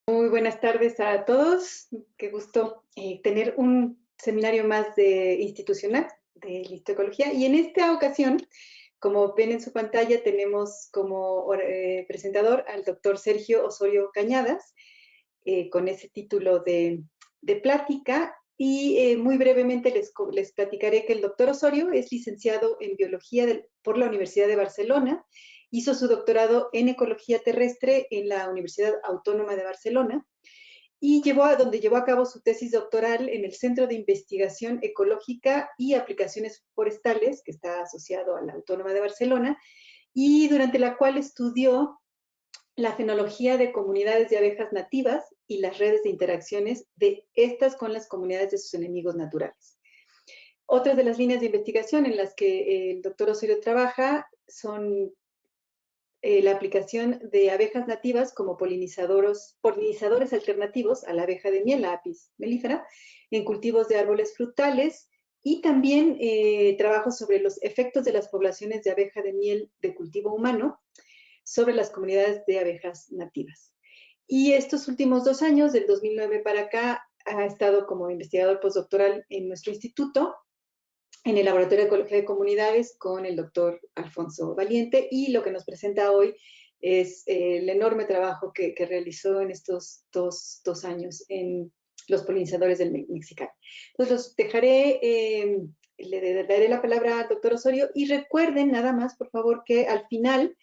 Muy buenas tardes a todos. Qué gusto tener un seminario más institucional de listoecología. Y en esta ocasión, como ven en su pantalla, tenemos como presentador al doctor Sergio Osorio Cañadas, con ese título de plática. Y muy brevemente les platicaré que el doctor Osorio es licenciado en biología por la Universidad de Barcelona. Hizo su doctorado en ecología terrestre en la Universidad Autónoma de Barcelona y donde llevó a cabo su tesis doctoral en el Centro de Investigación Ecológica y Aplicaciones Forestales, que está asociado a la Autónoma de Barcelona, y durante la cual estudió la fenología de comunidades de abejas nativas y las redes de interacciones de estas con las comunidades de sus enemigos naturales. Otras de las líneas de investigación en las que el doctor Osorio trabaja son la aplicación de abejas nativas como polinizadores alternativos a la abeja de miel, la Apis mellifera, en cultivos de árboles frutales, y también trabajos sobre los efectos de las poblaciones de abeja de miel de cultivo humano sobre las comunidades de abejas nativas. Y estos últimos 2 años, del 2009 para acá, ha estado como investigador postdoctoral en nuestro instituto, en el Laboratorio de Ecología de Comunidades con el doctor Alfonso Valiente, y lo que nos presenta hoy es el enorme trabajo que realizó en estos dos años en los polinizadores del mexicano. Entonces los dejaré, le daré la palabra al doctor Osorio, y recuerden nada más, por favor, que al final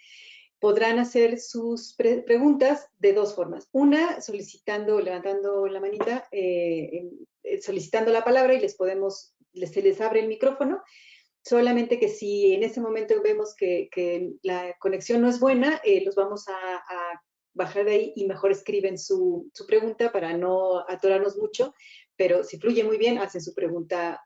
podrán hacer sus preguntas de dos formas. Una, levantando la manita, solicitando la palabra, y se les abre el micrófono. Solamente que si en ese momento vemos que la conexión no es buena, los vamos a bajar de ahí y mejor escriben su pregunta para no atorarnos mucho, pero si fluye muy bien, hacen su pregunta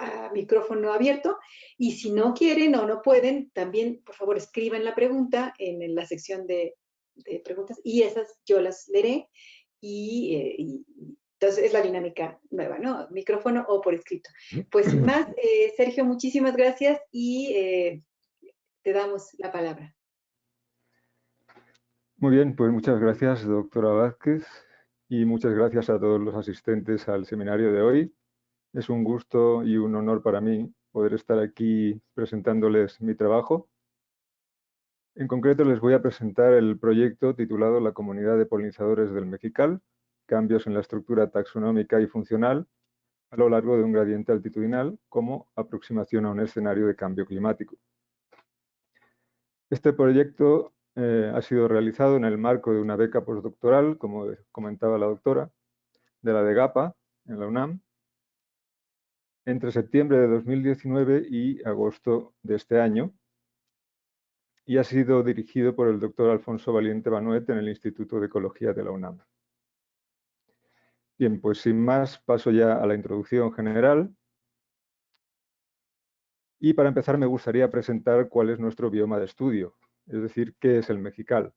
a micrófono abierto, y si no quieren o no pueden, también por favor escriban la pregunta en la sección de preguntas, y esas yo las leeré, y entonces es la dinámica nueva, ¿no? Micrófono o por escrito. Pues sin más, Sergio, muchísimas gracias, y te damos la palabra. Muy bien, pues muchas gracias, doctora Vázquez, y muchas gracias a todos los asistentes al seminario de hoy. Es un gusto y un honor para mí poder estar aquí presentándoles mi trabajo. En concreto, les voy a presentar el proyecto titulado La Comunidad de Polinizadores del Mexical, cambios en la estructura taxonómica y funcional a lo largo de un gradiente altitudinal como aproximación a un escenario de cambio climático. Este proyecto ha sido realizado en el marco de una beca postdoctoral, como comentaba la doctora, de la DEGAPA, en la UNAM, entre septiembre de 2019 y agosto de este año, y ha sido dirigido por el doctor Alfonso Valiente Banuet en el Instituto de Ecología de la UNAM. Bien, pues sin más paso ya a la introducción general. Y para empezar me gustaría presentar cuál es nuestro bioma de estudio, es decir, qué es el mexical.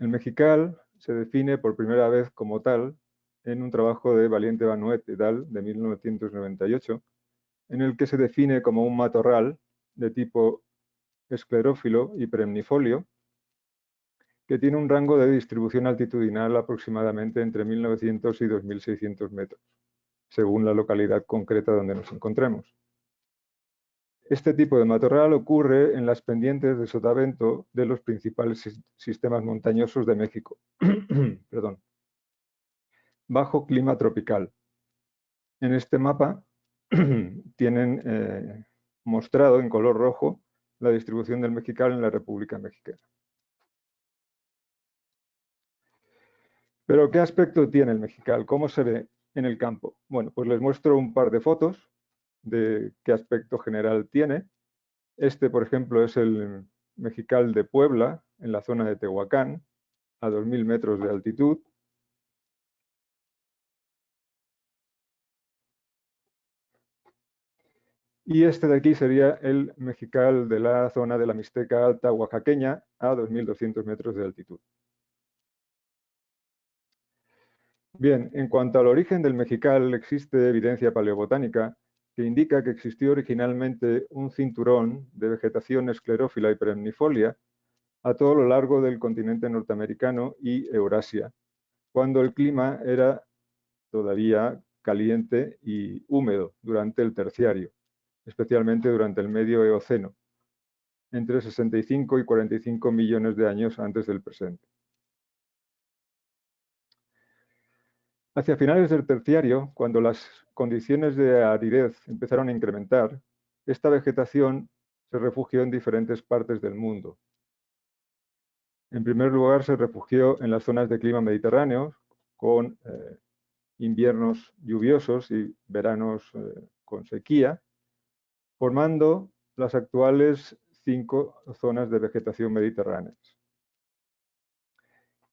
El mexical se define por primera vez como tal en un trabajo de Valiente Banuet et al. De 1998, en el que se define como un matorral de tipo esclerófilo y perennifolio, que tiene un rango de distribución altitudinal aproximadamente entre 1900 y 2600 metros, según la localidad concreta donde nos encontremos. Este tipo de matorral ocurre en las pendientes de sotavento de los principales sistemas montañosos de México. Perdón. Bajo clima tropical. En este mapa tienen mostrado en color rojo la distribución del mexical en la República Mexicana. Pero ¿qué aspecto tiene el mexical? ¿Cómo se ve en el campo? Bueno, pues les muestro un par de fotos de qué aspecto general tiene. Este, por ejemplo, es el mexical de Puebla, en la zona de Tehuacán, a 2000 metros de altitud. Y este de aquí sería el mexical de la zona de la Mixteca Alta oaxaqueña, a 2200 metros de altitud. Bien, en cuanto al origen del mexical, existe evidencia paleobotánica que indica que existió originalmente un cinturón de vegetación esclerófila y perennifolia a todo lo largo del continente norteamericano y Eurasia, cuando el clima era todavía caliente y húmedo durante el Terciario, especialmente durante el Medio Eoceno, entre 65 y 45 millones de años antes del presente. Hacia finales del Terciario, cuando las condiciones de aridez empezaron a incrementar, esta vegetación se refugió en diferentes partes del mundo. En primer lugar, se refugió en las zonas de clima mediterráneo, con inviernos lluviosos y veranos con sequía, formando las actuales 5 zonas de vegetación mediterráneas.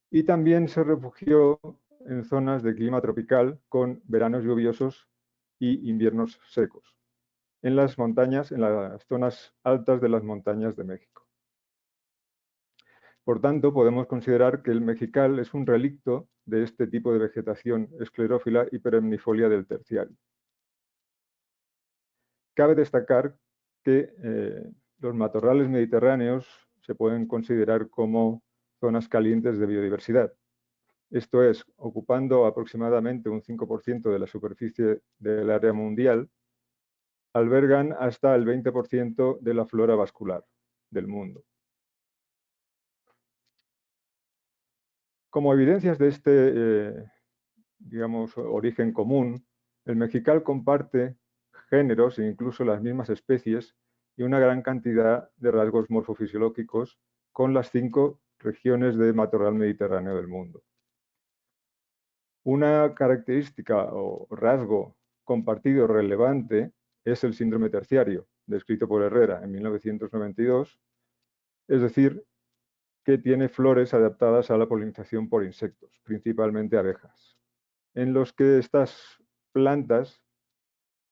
Y también se refugió en zonas de clima tropical con veranos lluviosos y inviernos secos, en las montañas, en las zonas altas de las montañas de México. Por tanto, podemos considerar que el mexical es un relicto de este tipo de vegetación esclerófila y perennifolia del Terciario. Cabe destacar que los matorrales mediterráneos se pueden considerar como zonas calientes de biodiversidad. Esto es, ocupando aproximadamente un 5% de la superficie del área mundial, albergan hasta el 20% de la flora vascular del mundo. Como evidencias de este, digamos, origen común, el mexical comparte géneros e incluso las mismas especies y una gran cantidad de rasgos morfofisiológicos con las 5 regiones de matorral mediterráneo del mundo. Una característica o rasgo compartido relevante es el síndrome terciario, descrito por Herrera en 1992, es decir, que tiene flores adaptadas a la polinización por insectos, principalmente abejas, en los que estas plantas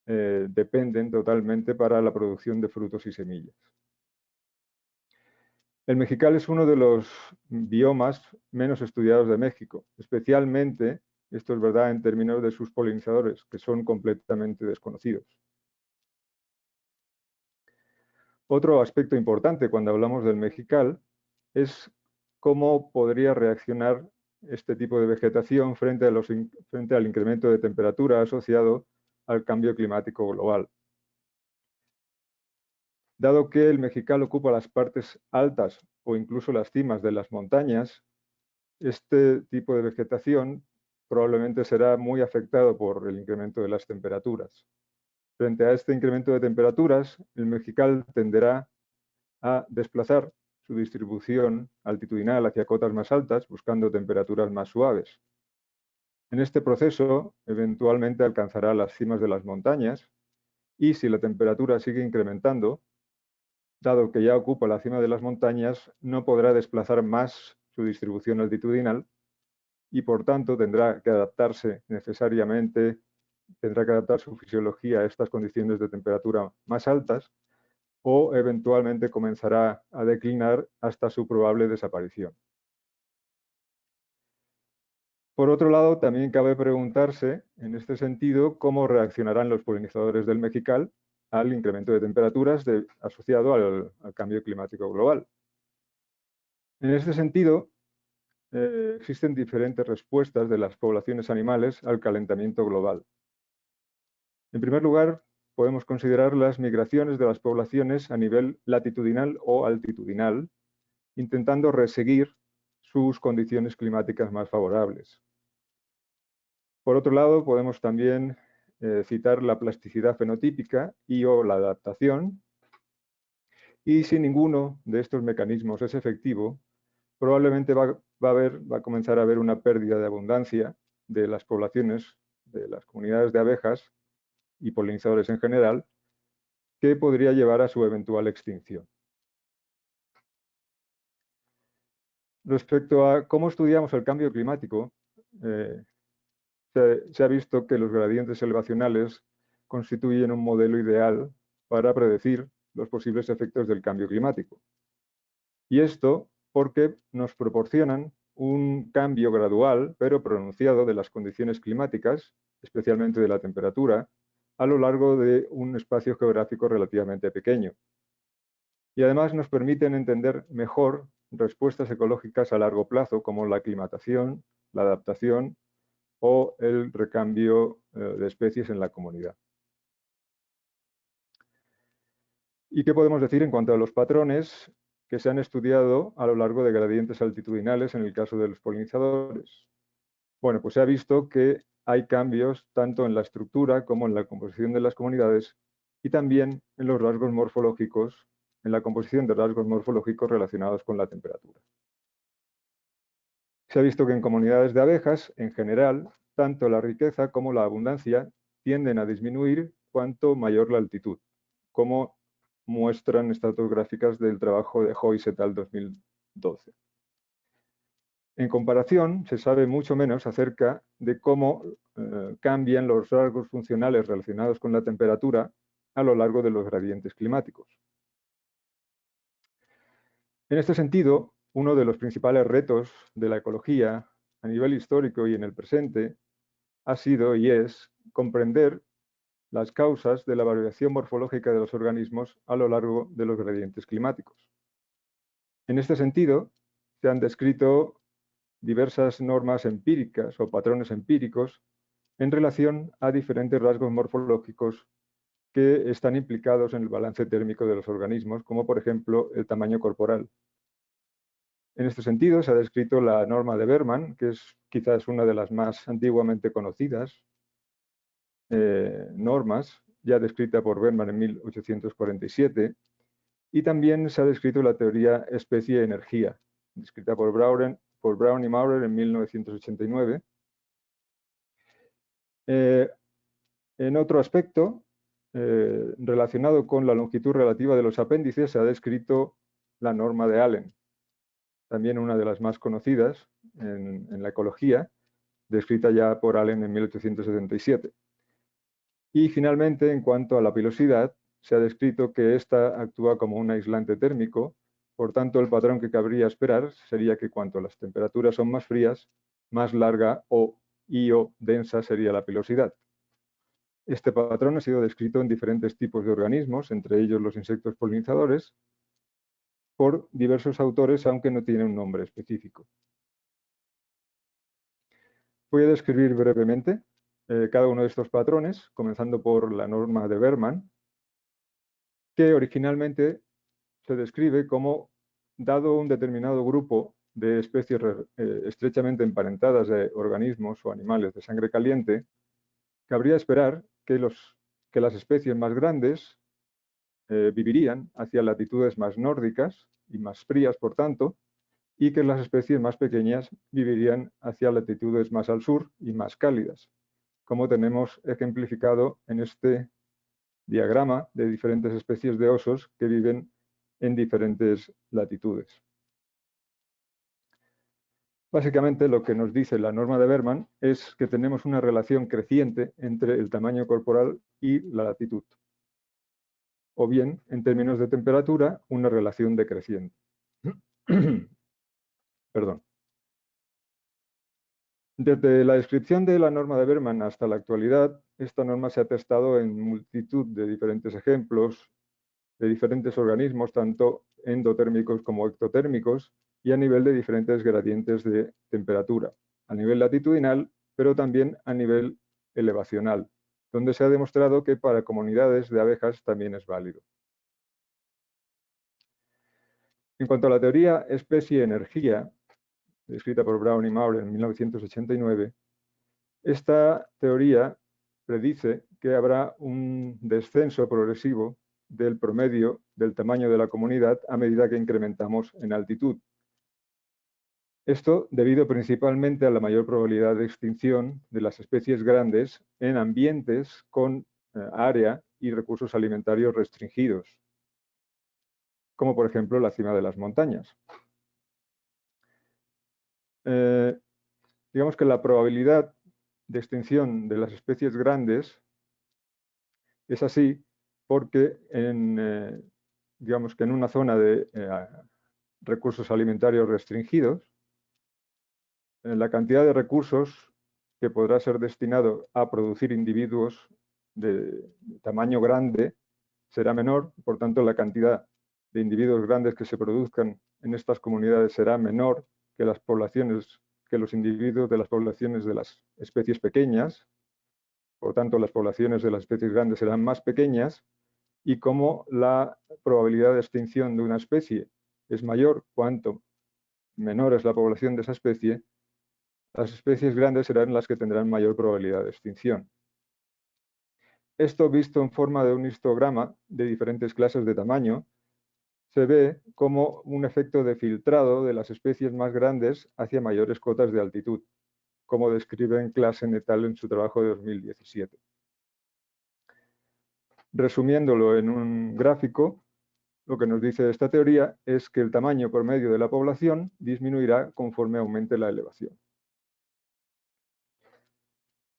dependen totalmente para la producción de frutos y semillas. El mexical es uno de los biomas menos estudiados de México, especialmente, esto es verdad en términos de sus polinizadores, que son completamente desconocidos. Otro aspecto importante cuando hablamos del mexical es cómo podría reaccionar este tipo de vegetación frente al incremento de temperatura asociado al cambio climático global. Dado que el mexical ocupa las partes altas o incluso las cimas de las montañas, este tipo de vegetación probablemente será muy afectado por el incremento de las temperaturas. Frente a este incremento de temperaturas, el mexical tenderá a desplazar su distribución altitudinal hacia cotas más altas, buscando temperaturas más suaves. En este proceso, eventualmente alcanzará las cimas de las montañas y si la temperatura sigue incrementando, dado que ya ocupa la cima de las montañas, no podrá desplazar más su distribución altitudinal y por tanto tendrá que adaptarse necesariamente, tendrá que adaptar su fisiología a estas condiciones de temperatura más altas o eventualmente comenzará a declinar hasta su probable desaparición. Por otro lado, también cabe preguntarse, en este sentido, cómo reaccionarán los polinizadores del mexical al incremento de temperaturas asociado al cambio climático global. En este sentido, existen diferentes respuestas de las poblaciones animales al calentamiento global. En primer lugar, podemos considerar las migraciones de las poblaciones a nivel latitudinal o altitudinal, intentando reseguir sus condiciones climáticas más favorables. Por otro lado, podemos también citar la plasticidad fenotípica o la adaptación, y si ninguno de estos mecanismos es efectivo, probablemente va a comenzar a haber una pérdida de abundancia de las poblaciones, de las comunidades de abejas y polinizadores en general, que podría llevar a su eventual extinción. Respecto a cómo estudiamos el cambio climático, se ha visto que los gradientes elevacionales constituyen un modelo ideal para predecir los posibles efectos del cambio climático. Y esto porque nos proporcionan un cambio gradual pero pronunciado de las condiciones climáticas, especialmente de la temperatura, a lo largo de un espacio geográfico relativamente pequeño. Y además nos permiten entender mejor respuestas ecológicas a largo plazo, como la aclimatación, la adaptación o el recambio de especies en la comunidad. ¿Y qué podemos decir en cuanto a los patrones que se han estudiado a lo largo de gradientes altitudinales en el caso de los polinizadores? Bueno, pues se ha visto que hay cambios tanto en la estructura como en la composición de las comunidades y también en los rasgos morfológicos, en la composición de rasgos morfológicos relacionados con la temperatura. Se ha visto que en comunidades de abejas, en general, tanto la riqueza como la abundancia tienden a disminuir cuanto mayor la altitud, como muestran estratigráficas del trabajo de Joyce et al. 2012. En comparación, se sabe mucho menos acerca de cómo cambian los rasgos funcionales relacionados con la temperatura a lo largo de los gradientes climáticos. En este sentido, uno de los principales retos de la ecología a nivel histórico y en el presente ha sido y es comprender las causas de la variación morfológica de los organismos a lo largo de los gradientes climáticos. En este sentido, se han descrito diversas normas empíricas o patrones empíricos en relación a diferentes rasgos morfológicos que están implicados en el balance térmico de los organismos, como por ejemplo el tamaño corporal. En este sentido, se ha descrito la norma de Berman, que es quizás una de las más antiguamente conocidas normas, ya descrita por Berman en 1847, y también se ha descrito la teoría especie-energía, descrita por Brown y Maurer en 1989. En otro aspecto, relacionado con la longitud relativa de los apéndices, se ha descrito la norma de Allen, también una de las más conocidas en la ecología, descrita ya por Allen en 1877. Y finalmente, en cuanto a la pilosidad, se ha descrito que ésta actúa como un aislante térmico, por tanto el patrón que cabría esperar sería que cuanto las temperaturas son más frías, más larga o densa sería la pilosidad. Este patrón ha sido descrito en diferentes tipos de organismos, entre ellos los insectos polinizadores, por diversos autores, aunque no tiene un nombre específico. Voy a describir brevemente cada uno de estos patrones, comenzando por la norma de Berman, que originalmente se describe como, dado un determinado grupo de especies estrechamente emparentadas de organismos o animales de sangre caliente, cabría esperar que las especies más grandes vivirían hacia latitudes más nórdicas y más frías, por tanto, y que las especies más pequeñas vivirían hacia latitudes más al sur y más cálidas, como tenemos ejemplificado en este diagrama de diferentes especies de osos que viven en diferentes latitudes. Básicamente lo que nos dice la norma de Berman es que tenemos una relación creciente entre el tamaño corporal y la latitud, o bien, en términos de temperatura, una relación decreciente. Perdón. Desde la descripción de la norma de Berman hasta la actualidad, esta norma se ha testado en multitud de diferentes ejemplos de diferentes organismos, tanto endotérmicos como ectotérmicos, y a nivel de diferentes gradientes de temperatura, a nivel latitudinal, pero también a nivel elevacional, donde se ha demostrado que para comunidades de abejas también es válido. En cuanto a la teoría especie-energía, descrita por Brown y Maurer en 1989, esta teoría predice que habrá un descenso progresivo del promedio del tamaño de la comunidad a medida que incrementamos en altitud. Esto debido principalmente a la mayor probabilidad de extinción de las especies grandes en ambientes con área y recursos alimentarios restringidos, como por ejemplo la cima de las montañas. Digamos que la probabilidad de extinción de las especies grandes es así porque digamos que en una zona de recursos alimentarios restringidos, la cantidad de recursos que podrá ser destinado a producir individuos de tamaño grande será menor, por tanto la cantidad de individuos grandes que se produzcan en estas comunidades será menor que las poblaciones, que los individuos de las poblaciones de las especies pequeñas. Por tanto, las poblaciones de las especies grandes serán más pequeñas, y como la probabilidad de extinción de una especie es mayor cuanto menor es la población de esa especie, las especies grandes serán las que tendrán mayor probabilidad de extinción. Esto visto en forma de un histograma de diferentes clases de tamaño, se ve como un efecto de filtrado de las especies más grandes hacia mayores cotas de altitud, como describen Claassen et al. En su trabajo de 2017. Resumiéndolo en un gráfico, lo que nos dice esta teoría es que el tamaño promedio de la población disminuirá conforme aumente la elevación.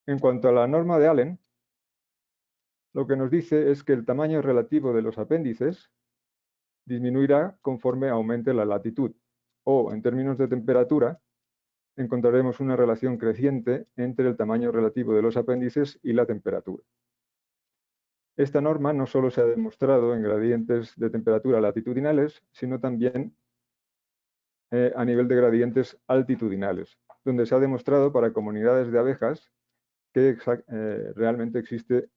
En cuanto a la norma de Allen, lo que nos dice es que el tamaño relativo de los apéndices disminuirá conforme aumente la latitud, o en términos de temperatura, encontraremos una relación creciente entre el tamaño relativo de los apéndices y la temperatura. Esta norma no solo se ha demostrado en gradientes de temperatura latitudinales, sino también a nivel de gradientes altitudinales, donde se ha demostrado para comunidades de abejas que realmente existe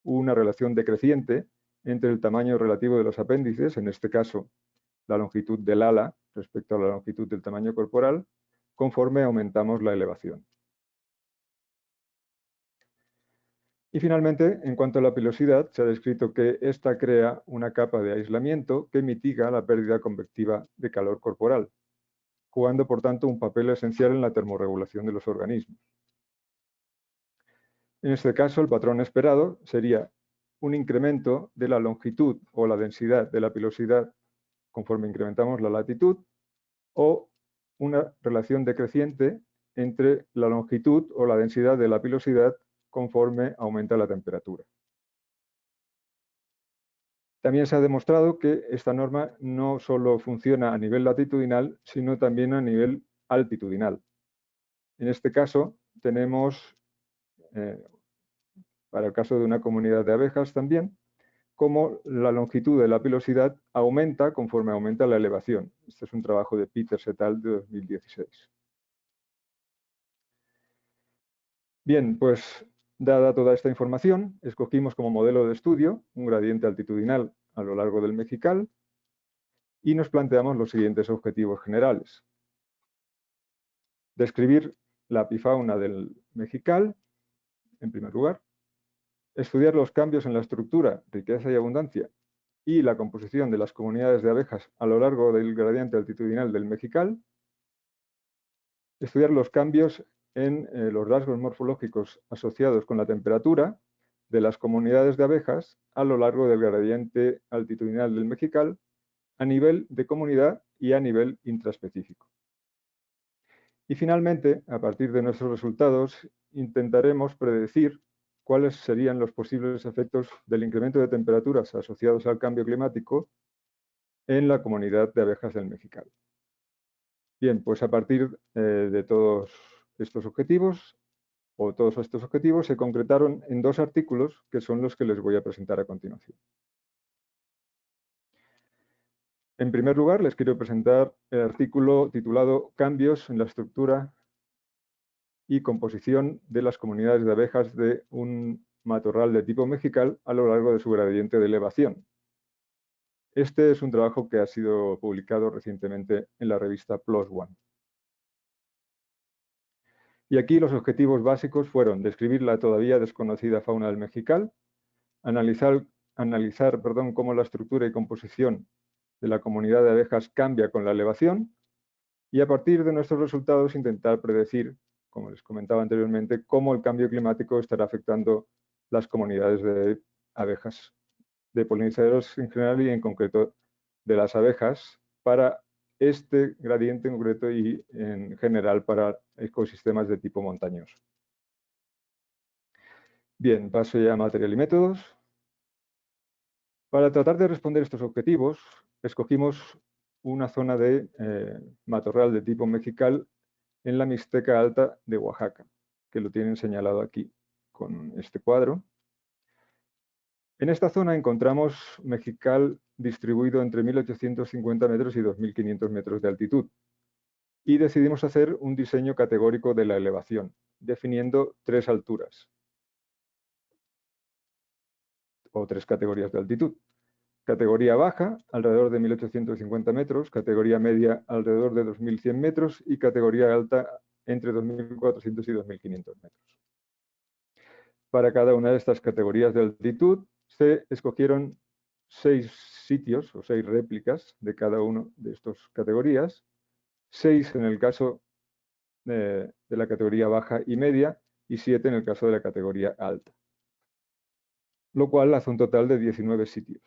una relación decreciente entre el tamaño relativo de los apéndices, en este caso la longitud del ala respecto a la longitud del tamaño corporal, conforme aumentamos la elevación. Y finalmente, en cuanto a la pilosidad, se ha descrito que ésta crea una capa de aislamiento que mitiga la pérdida convectiva de calor corporal, jugando por tanto un papel esencial en la termorregulación de los organismos. En este caso, el patrón esperado sería un incremento de la longitud o la densidad de la pilosidad conforme incrementamos la latitud, o una relación decreciente entre la longitud o la densidad de la pilosidad conforme aumenta la temperatura. También se ha demostrado que esta norma no solo funciona a nivel latitudinal, sino también a nivel altitudinal. En este caso, tenemos, para el caso de una comunidad de abejas también, cómo la longitud de la pilosidad aumenta conforme aumenta la elevación. Este es un trabajo de Peters et al. De 2016. Bien, pues dada toda esta información, escogimos como modelo de estudio un gradiente altitudinal a lo largo del Mejical y nos planteamos los siguientes objetivos generales. Describir la apifauna del Mejical, en primer lugar. Estudiar los cambios en la estructura, riqueza y abundancia y la composición de las comunidades de abejas a lo largo del gradiente altitudinal del Mejical. Estudiar los cambios en los rasgos morfológicos asociados con la temperatura de las comunidades de abejas a lo largo del gradiente altitudinal del Mejical a nivel de comunidad y a nivel intraespecífico. Y finalmente, a partir de nuestros resultados, intentaremos predecir cuáles serían los posibles efectos del incremento de temperaturas asociados al cambio climático en la comunidad de abejas del Mejical. Bien, pues a partir de todos estos objetivos, se concretaron en dos artículos que son los que les voy a presentar a continuación. En primer lugar, les quiero presentar el artículo titulado Cambios en la estructura y composición de las comunidades de abejas de un matorral de tipo mejical a lo largo de su gradiente de elevación. Este es un trabajo que ha sido publicado recientemente en la revista PLOS ONE. Y aquí los objetivos básicos fueron describir la todavía desconocida fauna del Mejical, analizar cómo la estructura y composición de la comunidad de abejas cambia con la elevación y a partir de nuestros resultados intentar predecir, como les comentaba anteriormente, cómo el cambio climático estará afectando las comunidades de abejas, de polinizadores en general y en concreto de las abejas, para este gradiente en concreto y en general para ecosistemas de tipo montañoso. Bien, paso ya a material y métodos. Para tratar de responder estos objetivos, escogimos una zona de matorral de tipo mejical en la Mixteca Alta de Oaxaca, que lo tienen señalado aquí con este cuadro. En esta zona encontramos mejical distribuido entre 1.850 metros y 2.500 metros de altitud. Y decidimos hacer un diseño categórico de la elevación, definiendo 3 alturas o 3 categorías de altitud. Categoría baja, alrededor de 1.850 metros, categoría media, alrededor de 2.100 metros y categoría alta, entre 2.400 y 2.500 metros. Para cada una de estas categorías de altitud se escogieron 6 sitios o 6 réplicas de cada una de estas categorías, 6 en el caso de la categoría baja y media y 7 en el caso de la categoría alta, lo cual hace un total de 19 sitios.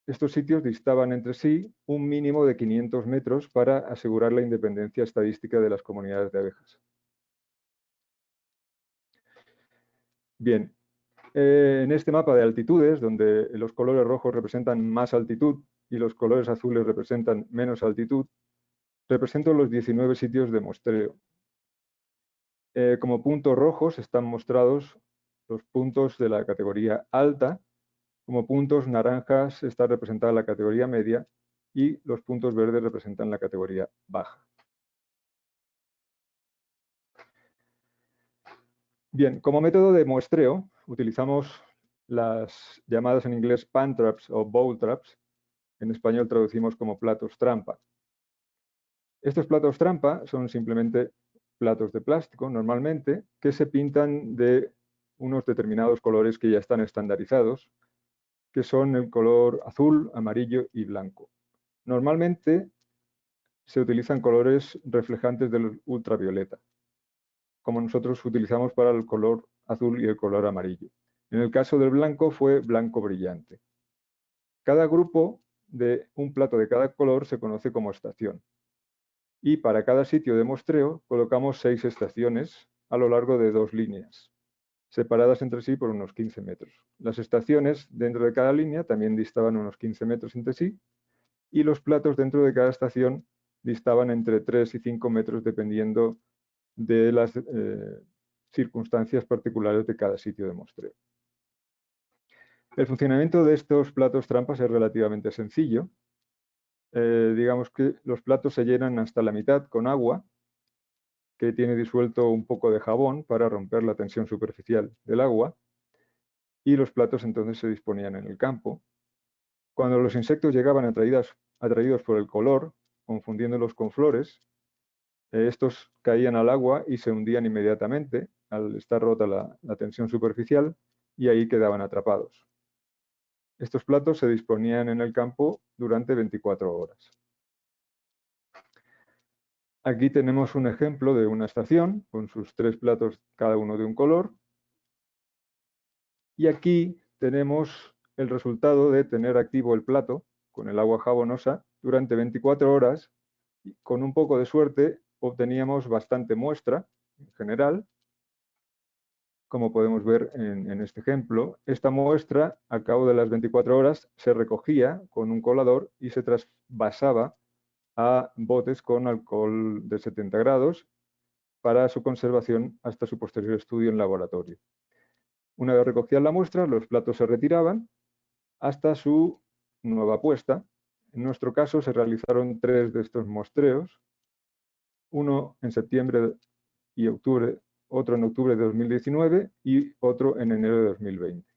Estos sitios distaban entre sí un mínimo de 500 metros para asegurar la independencia estadística de las comunidades de abejas. Bien, en este mapa de altitudes, donde los colores rojos representan más altitud y los colores azules representan menos altitud, represento los 19 sitios de muestreo. Como puntos rojos están mostrados los puntos de la categoría alta, como puntos naranjas está representada la categoría media y los puntos verdes representan la categoría baja. Bien, como método de muestreo utilizamos las llamadas en inglés pan traps o bowl traps, en español traducimos como platos trampa. Estos platos trampa son simplemente platos de plástico, normalmente, que se pintan de unos determinados colores que ya están estandarizados, que son el color azul, amarillo y blanco. Normalmente se utilizan colores reflejantes del ultravioleta, como nosotros utilizamos para el color azul y el color amarillo. En el caso del blanco fue blanco brillante. Cada grupo de un plato de cada color se conoce como estación. Y para cada sitio de muestreo colocamos 6 estaciones a lo largo de 2 líneas, separadas entre sí por unos 15 metros. Las estaciones dentro de cada línea también distaban unos 15 metros entre sí y los platos dentro de cada estación distaban entre 3 y 5 metros dependiendo de las circunstancias particulares de cada sitio de muestreo. El funcionamiento de estos platos trampas es relativamente sencillo. Digamos que los platos se llenan hasta la mitad con agua, que tiene disuelto un poco de jabón para romper la tensión superficial del agua, y los platos entonces se disponían en el campo. Cuando los insectos llegaban atraídos por el color, confundiéndolos con flores, estos caían al agua y se hundían inmediatamente al estar rota la tensión superficial y ahí quedaban atrapados. Estos platos se disponían en el campo durante 24 horas. Aquí tenemos un ejemplo de una estación con sus 3 platos, cada uno de un color. Y aquí tenemos el resultado de tener activo el plato con el agua jabonosa durante 24 horas. Y con un poco de suerte obteníamos bastante muestra en general, como podemos ver en este ejemplo. Esta muestra, a cabo de las 24 horas, se recogía con un colador y se trasvasaba a botes con alcohol de 70 grados para su conservación hasta su posterior estudio en laboratorio. Una vez recogida la muestra, los platos se retiraban hasta su nueva puesta. En nuestro caso se realizaron 3 de estos muestreos, uno en septiembre y octubre, otro en octubre de 2019 y otro en enero de 2020.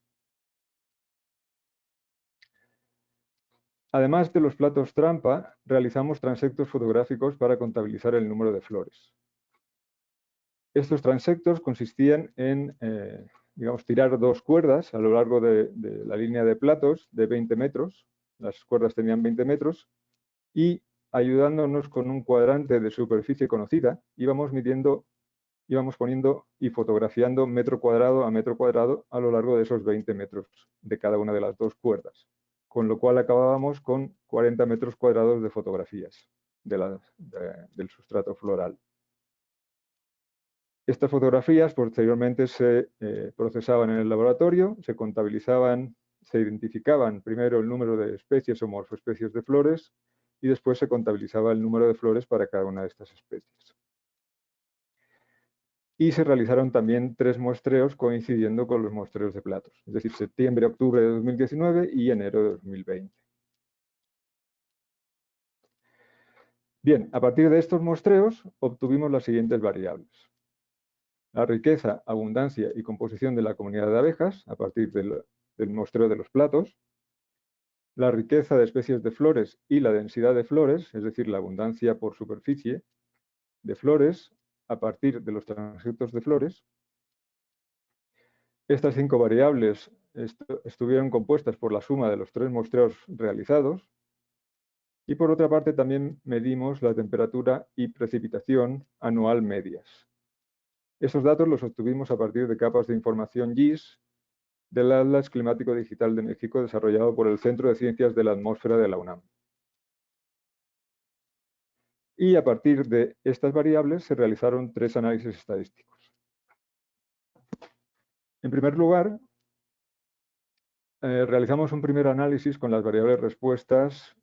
Además de los platos trampa, realizamos transectos fotográficos para contabilizar el número de flores. Estos transectos consistían en digamos, tirar 2 cuerdas a lo largo de la línea de platos de 20 metros. Las cuerdas tenían 20 metros y ayudándonos con un cuadrante de superficie conocida, íbamos poniendo y fotografiando metro cuadrado a metro cuadrado a lo largo de esos 20 metros de cada una de las 2 cuerdas, con lo cual acabábamos con 40 metros cuadrados de fotografías del sustrato floral. Estas fotografías posteriormente se procesaban en el laboratorio, se contabilizaban, se identificaban primero el número de especies o morfoespecies de flores y después se contabilizaba el número de flores para cada una de estas especies. Y se realizaron también 3 muestreos coincidiendo con los muestreos de platos, es decir, septiembre-octubre de 2019 y enero de 2020. Bien, a partir de estos muestreos obtuvimos las siguientes variables. La riqueza, abundancia y composición de la comunidad de abejas, a partir del muestreo de los platos. La riqueza de especies de flores y la densidad de flores, es decir, la abundancia por superficie de flores a partir de los transcriptos de flores. Estas 5 variables estuvieron compuestas por la suma de los 3 muestreos realizados. Y por otra parte también medimos la temperatura y precipitación anual medias. Esos datos los obtuvimos a partir de capas de información GIS del Atlas Climático Digital de México desarrollado por el Centro de Ciencias de la Atmósfera de la UNAM. Y a partir de estas variables se realizaron 3 análisis estadísticos. En primer lugar, realizamos un primer análisis con las variables respuestas,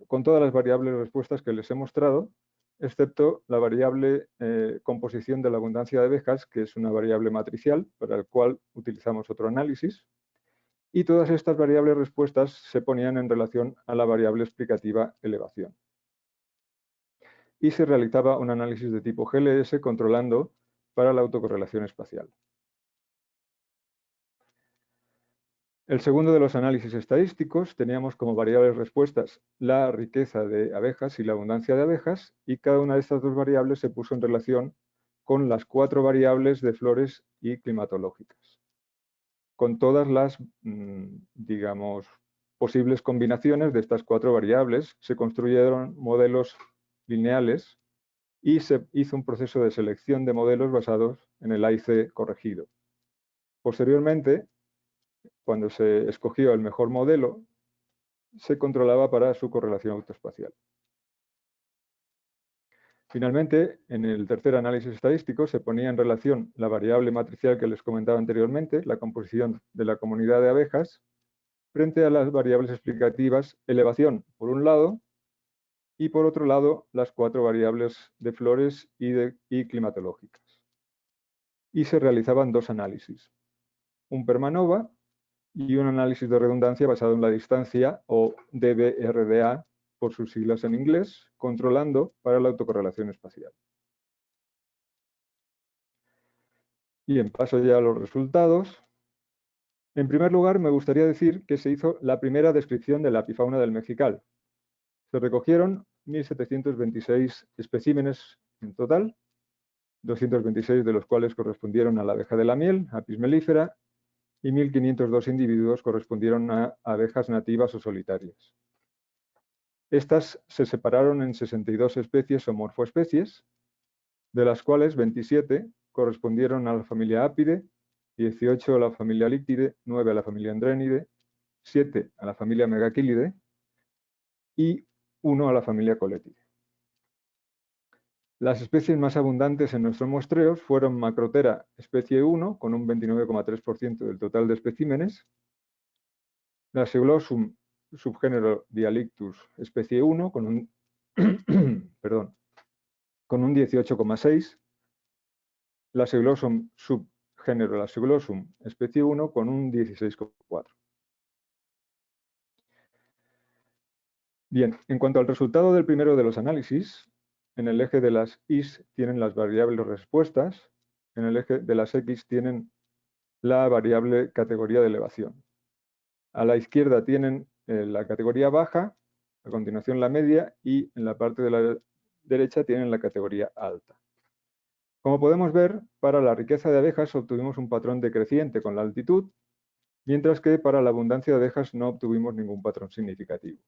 con todas las variables respuestas que les he mostrado, excepto la variable composición de la abundancia de abejas, que es una variable matricial, para el cual utilizamos otro análisis. Y todas estas variables respuestas se ponían en relación a la variable explicativa elevación. Y se realizaba un análisis de tipo GLS controlando para la autocorrelación espacial. El segundo de los análisis estadísticos teníamos como variables respuestas la riqueza de abejas y la abundancia de abejas, y cada una de estas 2 variables se puso en relación con las 4 variables de flores y climatológicas. Con todas las, digamos, posibles combinaciones de estas 4 variables, se construyeron modelos lineales y se hizo un proceso de selección de modelos basados en el AIC corregido. Posteriormente, cuando se escogió el mejor modelo, se controlaba para su correlación autoespacial. Finalmente, en el tercer análisis estadístico se ponía en relación la variable matricial que les comentaba anteriormente, la composición de la comunidad de abejas, frente a las variables explicativas elevación, por un lado, y por otro lado, las 4 variables de flores y climatológicas. Y se realizaban 2 análisis, un PERMANOVA y un análisis de redundancia basado en la distancia, o DBRDA, por sus siglas en inglés, controlando para la autocorrelación espacial. Bien, paso ya a los resultados. En primer lugar, me gustaría decir que se hizo la primera descripción de la apifauna del Mexical. Se recogieron 1.726 especímenes en total, 226 de los cuales correspondieron a la abeja de la miel, Apis mellifera, y 1.502 individuos correspondieron a abejas nativas o solitarias. Estas se separaron en 62 especies o morfoespecies, de las cuales 27 correspondieron a la familia Apide, 18 a la familia Lictide, 9 a la familia Andrénide, 7 a la familia Megachilide y 1 a la familia Coletide. Las especies más abundantes en nuestros muestreos fueron Macrotera, especie 1, con un 29,3% del total de especímenes, la Seulosum, subgénero Dialictus, especie 1, con un, con un 18,6%, la Seulosum, subgénero la Seulosum, especie 1, con un 16,4%. Bien, en cuanto al resultado del primero de los análisis, en el eje de las Is tienen las variables respuestas, en el eje de las X tienen la variable categoría de elevación. A la izquierda tienen la categoría baja, a continuación la media, y en la parte de la derecha tienen la categoría alta. Como podemos ver, para la riqueza de abejas obtuvimos un patrón decreciente con la altitud, mientras que para la abundancia de abejas no obtuvimos ningún patrón significativo.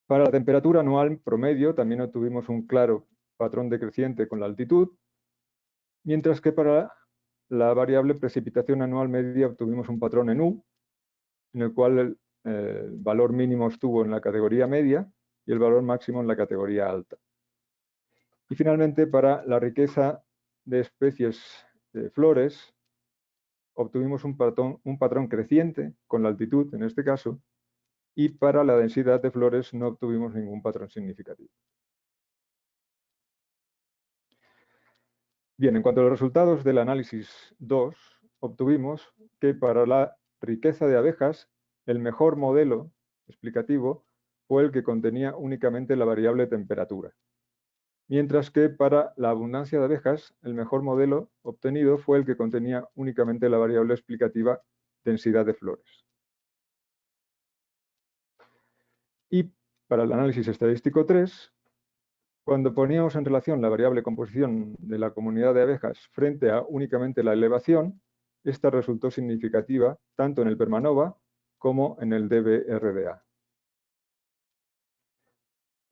Para la temperatura anual promedio también obtuvimos un claro patrón decreciente con la altitud, mientras que para la variable precipitación anual media obtuvimos un patrón en U, en el cual el valor mínimo estuvo en la categoría media y el valor máximo en la categoría alta. Y finalmente, para la riqueza de especies de flores, obtuvimos un patrón creciente con la altitud, en este caso, y para la densidad de flores no obtuvimos ningún patrón significativo. Bien, en cuanto a los resultados del análisis 2, obtuvimos que para la riqueza de abejas, el mejor modelo explicativo fue el que contenía únicamente la variable temperatura, mientras que para la abundancia de abejas, el mejor modelo obtenido fue el que contenía únicamente la variable explicativa densidad de flores. Y para el análisis estadístico 3, cuando poníamos en relación la variable composición de la comunidad de abejas frente a únicamente la elevación, esta resultó significativa tanto en el Permanova como en el DBRDA.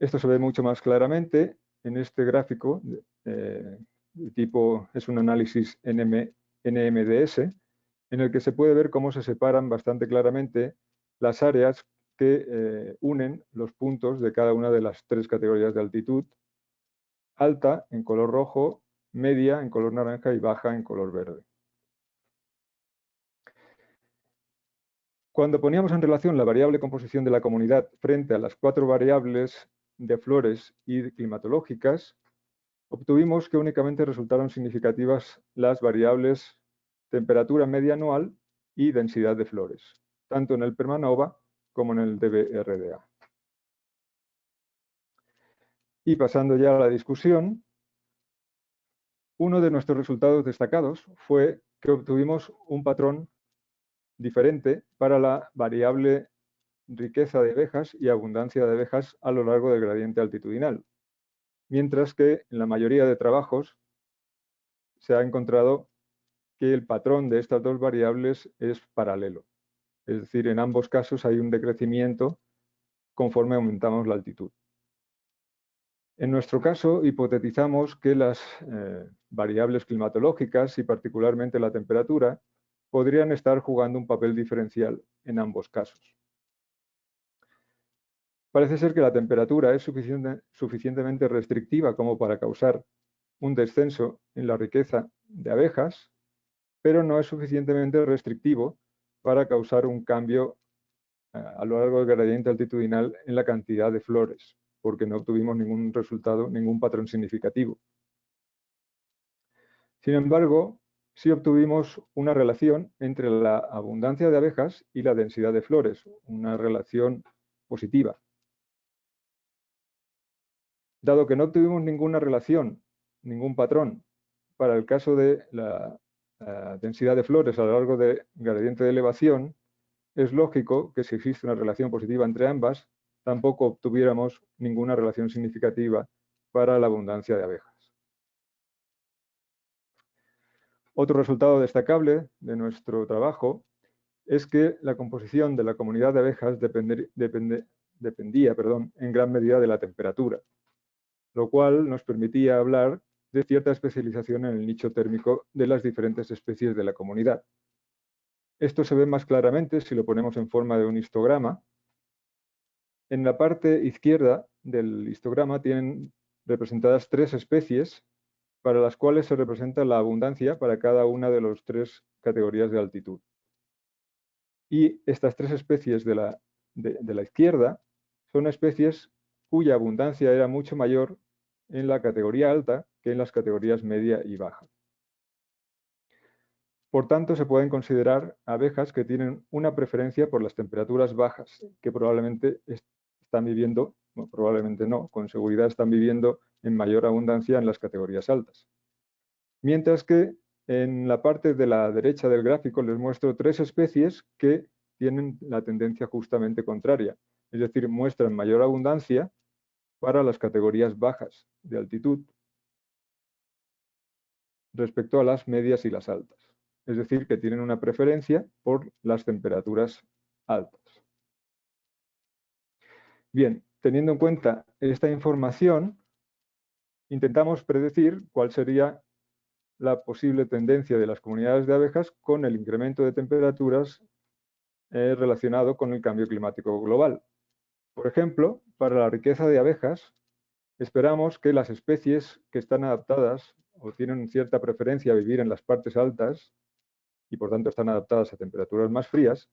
Esto se ve mucho más claramente en este gráfico, el tipo es un análisis NMDS, en el que se puede ver cómo se separan bastante claramente las áreas que unen los puntos de cada una de las tres categorías de altitud: alta en color rojo, media en color naranja y baja en color verde. Cuando poníamos en relación la variable composición de la comunidad frente a las 4 variables de flores y climatológicas, obtuvimos que únicamente resultaron significativas las variables temperatura media anual y densidad de flores, tanto en el Permanova como en el DBRDA. Y pasando ya a la discusión, uno de nuestros resultados destacados fue que obtuvimos un patrón diferente para la variable riqueza de abejas y abundancia de abejas a lo largo del gradiente altitudinal, mientras que en la mayoría de trabajos se ha encontrado que el patrón de estas dos variables es paralelo. Es decir, en ambos casos hay un decrecimiento conforme aumentamos la altitud. En nuestro caso, hipotetizamos que las variables climatológicas y particularmente la temperatura podrían estar jugando un papel diferencial en ambos casos. Parece ser que la temperatura es suficientemente restrictiva como para causar un descenso en la riqueza de abejas, pero no es suficientemente restrictivo para causar un cambio a lo largo del gradiente altitudinal en la cantidad de flores, porque no obtuvimos ningún resultado, ningún patrón significativo. Sin embargo, sí obtuvimos una relación entre la abundancia de abejas y la densidad de flores, una relación positiva. Dado que no obtuvimos ninguna relación, ningún patrón, para el caso de la densidad de flores a lo largo del gradiente de elevación, es lógico que si existe una relación positiva entre ambas, tampoco obtuviéramos ninguna relación significativa para la abundancia de abejas. Otro resultado destacable de nuestro trabajo es que la composición de la comunidad de abejas dependía en gran medida de la temperatura, lo cual nos permitía hablar de cierta especialización en el nicho térmico de las diferentes especies de la comunidad. Esto se ve más claramente si lo ponemos en forma de un histograma. En la parte izquierda del histograma tienen representadas 3 especies para las cuales se representa la abundancia para cada una de las 3 categorías de altitud. Y estas 3 especies de la izquierda son especies cuya abundancia era mucho mayor en la categoría alta que en las categorías media y baja. Por tanto, se pueden considerar abejas que tienen una preferencia por las temperaturas bajas, que probablemente están viviendo, bueno, probablemente no, con seguridad están viviendo en mayor abundancia en las categorías altas. Mientras que en la parte de la derecha del gráfico les muestro 3 especies que tienen la tendencia justamente contraria, es decir, muestran mayor abundancia para las categorías bajas de altitud respecto a las medias y las altas. Es decir, que tienen una preferencia por las temperaturas altas. Bien, teniendo en cuenta esta información, intentamos predecir cuál sería la posible tendencia de las comunidades de abejas con el incremento de temperaturas relacionado con el cambio climático global. Por ejemplo, para la riqueza de abejas, esperamos que las especies que están adaptadas o tienen cierta preferencia a vivir en las partes altas y por tanto están adaptadas a temperaturas más frías,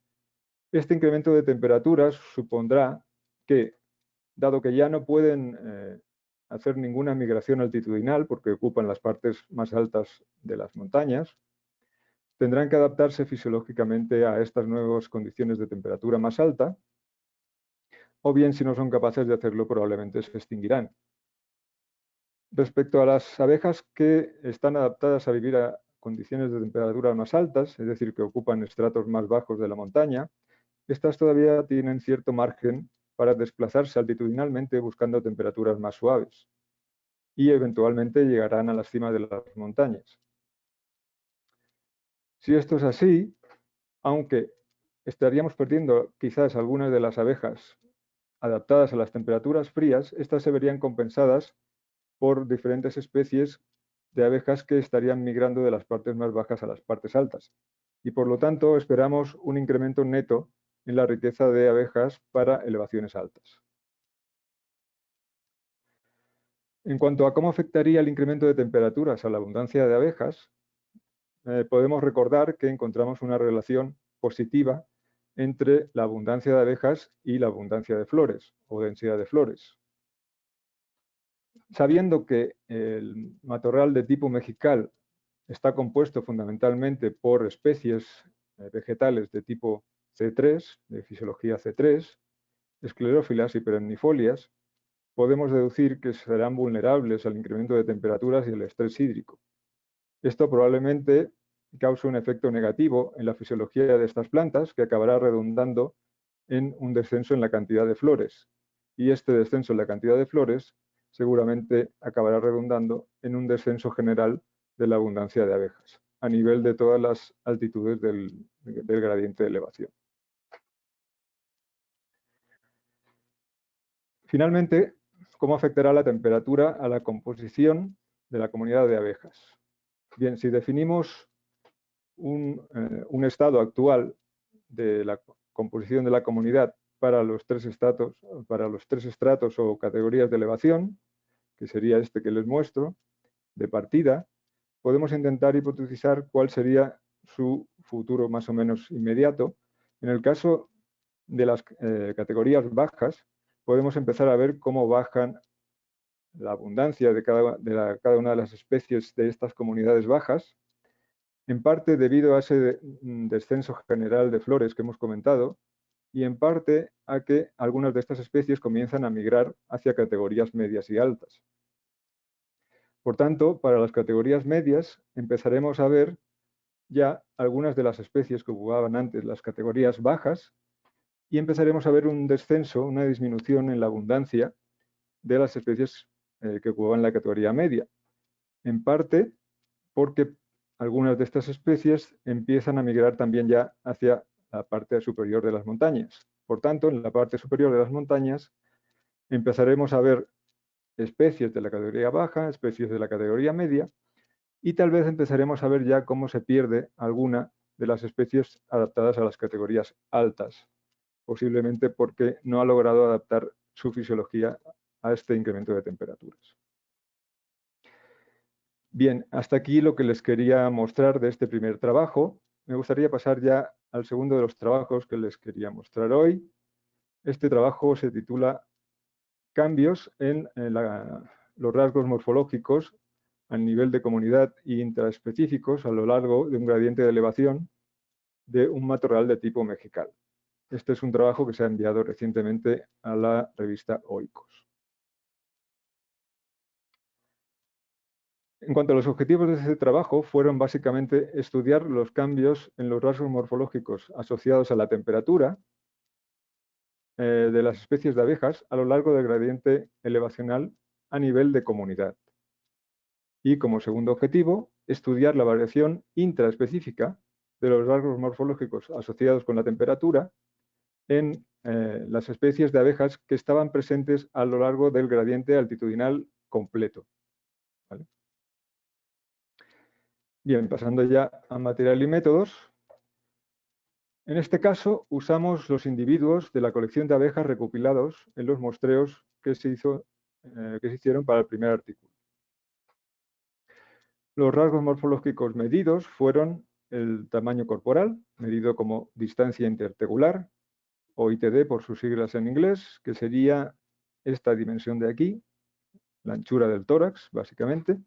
este incremento de temperaturas supondrá que, dado que ya no pueden hacer ninguna migración altitudinal porque ocupan las partes más altas de las montañas, tendrán que adaptarse fisiológicamente a estas nuevas condiciones de temperatura más alta, o bien si no son capaces de hacerlo probablemente se extinguirán. Respecto a las abejas que están adaptadas a vivir a condiciones de temperatura más altas, es decir, que ocupan estratos más bajos de la montaña, estas todavía tienen cierto margen para desplazarse altitudinalmente buscando temperaturas más suaves y eventualmente llegarán a la cima de las montañas. Si esto es así, aunque estaríamos perdiendo quizás algunas de las abejas adaptadas a las temperaturas frías, estas se verían compensadas por diferentes especies de abejas que estarían migrando de las partes más bajas a las partes altas. Y por lo tanto esperamos un incremento neto en la riqueza de abejas para elevaciones altas. En cuanto a cómo afectaría el incremento de temperaturas a la abundancia de abejas, podemos recordar que encontramos una relación positiva entre la abundancia de abejas y la abundancia de flores o densidad de flores. Sabiendo que el matorral de tipo mexical está compuesto fundamentalmente por especies vegetales de tipo C3, de fisiología C3, esclerófilas y perennifolias, podemos deducir que serán vulnerables al incremento de temperaturas y el estrés hídrico. Esto probablemente cause un efecto negativo en la fisiología de estas plantas que acabará redundando en un descenso en la cantidad de flores. Y este descenso en la cantidad de flores seguramente acabará redundando en un descenso general de la abundancia de abejas a nivel de todas las altitudes del gradiente de elevación. Finalmente, ¿cómo afectará la temperatura a la composición de la comunidad de abejas? Bien, si definimos un estado actual de la composición de la comunidad para los tres estratos o categorías de elevación, que sería este que les muestro, de partida, podemos intentar hipotetizar cuál sería su futuro más o menos inmediato. En el caso de las categorías bajas, podemos empezar a ver cómo bajan la abundancia de cada una de las especies de estas comunidades bajas, en parte debido a ese descenso general de flores que hemos comentado, y en parte a que algunas de estas especies comienzan a migrar hacia categorías medias y altas. Por tanto, para las categorías medias empezaremos a ver ya algunas de las especies que ocupaban antes las categorías bajas y empezaremos a ver un descenso, una disminución en la abundancia de las especies que ocupaban la categoría media. En parte porque algunas de estas especies empiezan a migrar también ya hacia la parte superior de las montañas. Por tanto, en la parte superior de las montañas empezaremos a ver especies de la categoría baja, especies de la categoría media, y tal vez empezaremos a ver ya cómo se pierde alguna de las especies adaptadas a las categorías altas, posiblemente porque no ha logrado adaptar su fisiología a este incremento de temperaturas. Bien, hasta aquí lo que les quería mostrar de este primer trabajo. Me gustaría pasar ya al segundo de los trabajos que les quería mostrar hoy. Este trabajo se titula Cambios en los rasgos morfológicos a nivel de comunidad e intraespecíficos a lo largo de un gradiente de elevación de un matorral de tipo mexical. Este es un trabajo que se ha enviado recientemente a la revista Oikos. En cuanto a los objetivos de este trabajo, fueron básicamente estudiar los cambios en los rasgos morfológicos asociados a la temperatura de las especies de abejas a lo largo del gradiente elevacional a nivel de comunidad. Y como segundo objetivo, estudiar la variación intraespecífica de los rasgos morfológicos asociados con la temperatura en las especies de abejas que estaban presentes a lo largo del gradiente altitudinal completo. ¿Vale? Bien, pasando ya a material y métodos. En este caso, usamos los individuos de la colección de abejas recopilados en los muestreos que se hicieron para el primer artículo. Los rasgos morfológicos medidos fueron el tamaño corporal, medido como distancia intertegular, o ITD por sus siglas en inglés, que sería esta dimensión de aquí, la anchura del tórax, básicamente,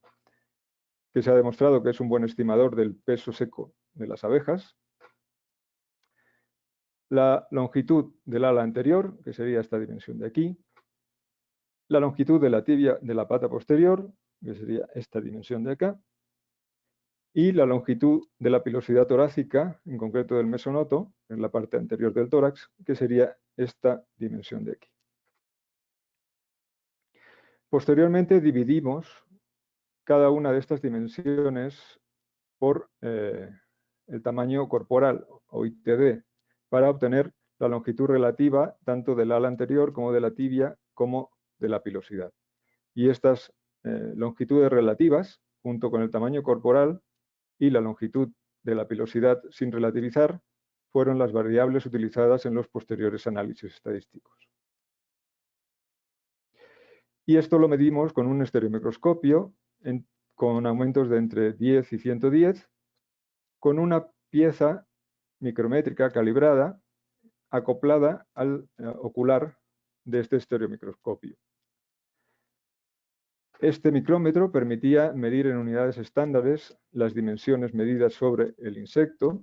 que se ha demostrado que es un buen estimador del peso seco de las abejas. la longitud del ala anterior, que sería esta dimensión de aquí, la longitud de la tibia de la pata posterior, que sería esta dimensión de acá, y la longitud de la pilosidad torácica, en concreto del mesonoto, en la parte anterior del tórax, que sería esta dimensión de aquí. Posteriormente dividimos cada una de estas dimensiones por el tamaño corporal, o ITD, para obtener la longitud relativa tanto del ala anterior como de la tibia como de la pilosidad. Y estas longitudes relativas, junto con el tamaño corporal y la longitud de la pilosidad sin relativizar, fueron las variables utilizadas en los posteriores análisis estadísticos. Y esto lo medimos con un estereomicroscopio con aumentos de entre 10 y 110, con una pieza micrométrica calibrada acoplada al ocular de este estereomicroscopio. Este micrómetro permitía medir en unidades estándares las dimensiones medidas sobre el insecto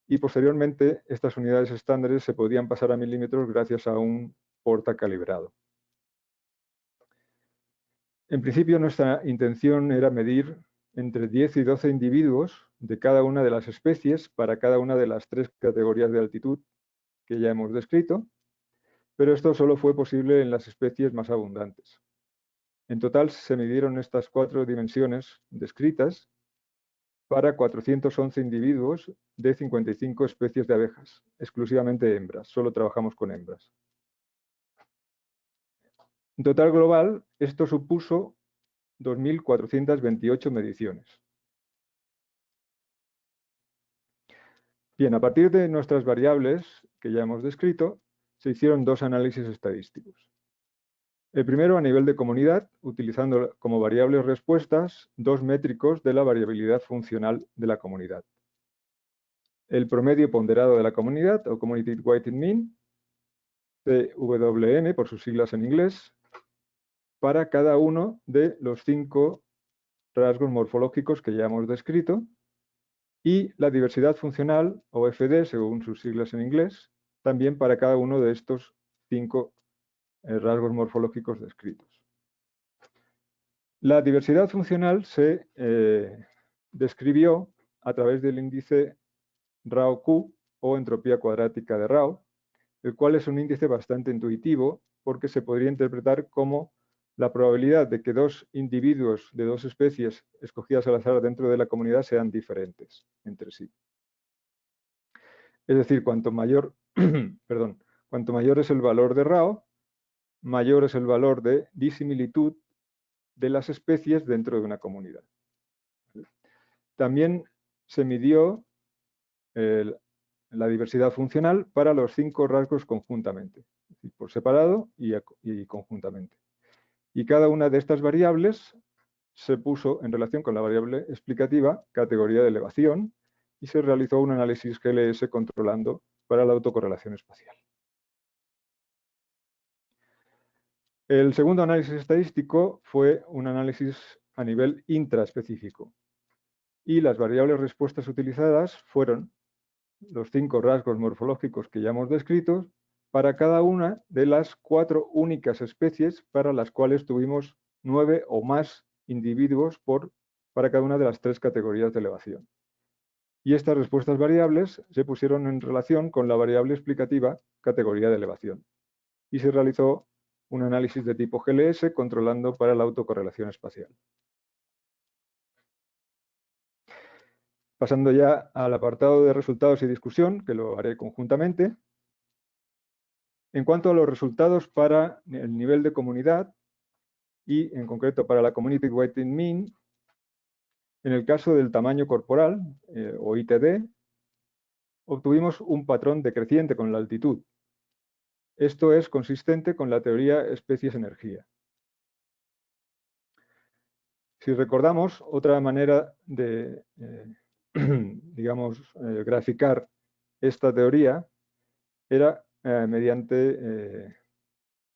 y posteriormente estas unidades estándares se podían pasar a milímetros gracias a un portacalibrado. En principio nuestra intención era medir entre 10 y 12 individuos de cada una de las especies para cada una de las 3 categorías de altitud que ya hemos descrito, pero esto solo fue posible en las especies más abundantes. En total se midieron estas 4 dimensiones descritas para 411 individuos de 55 especies de abejas, exclusivamente hembras, solo trabajamos con hembras. En total global, esto supuso 2.428 mediciones. Bien, a partir de nuestras variables que ya hemos descrito, se hicieron 2 análisis estadísticos. El primero a nivel de comunidad, utilizando como variables respuestas 2 métricos de la variabilidad funcional de la comunidad. El promedio ponderado de la comunidad, o Community Weighted Mean, CWM por sus siglas en inglés, para cada uno de los 5 rasgos morfológicos que ya hemos descrito, y la diversidad funcional, o FD, según sus siglas en inglés, también para cada uno de estos 5 rasgos morfológicos descritos. La diversidad funcional se describió a través del índice Rao-Q, o entropía cuadrática de Rao, el cual es un índice bastante intuitivo porque se podría interpretar como la probabilidad de que 2 individuos de 2 especies escogidas al azar dentro de la comunidad sean diferentes entre sí. Es decir, cuanto mayor, cuanto mayor es el valor de Rao, mayor es el valor de disimilitud de las especies dentro de una comunidad. También se midió la diversidad funcional para los 5 rasgos conjuntamente, es decir, por separado y conjuntamente. Y cada una de estas variables se puso en relación con la variable explicativa categoría de elevación y se realizó un análisis GLS controlando para la autocorrelación espacial. El segundo análisis estadístico fue un análisis a nivel intraespecífico y las variables respuestas utilizadas fueron los 5 rasgos morfológicos que ya hemos descrito para cada una de las 4 únicas especies para las cuales tuvimos 9 o más individuos para cada una de las 3 categorías de elevación. Y estas respuestas variables se pusieron en relación con la variable explicativa categoría de elevación. Y se realizó un análisis de tipo GLS controlando para la autocorrelación espacial. Pasando ya al apartado de resultados y discusión, que lo haré conjuntamente. En cuanto a los resultados para el nivel de comunidad, y en concreto para la Community Weighted Mean, en el caso del tamaño corporal, o ITD, obtuvimos un patrón decreciente con la altitud. Esto es consistente con la teoría especies-energía. Si recordamos, otra manera de, digamos, graficar esta teoría era mediante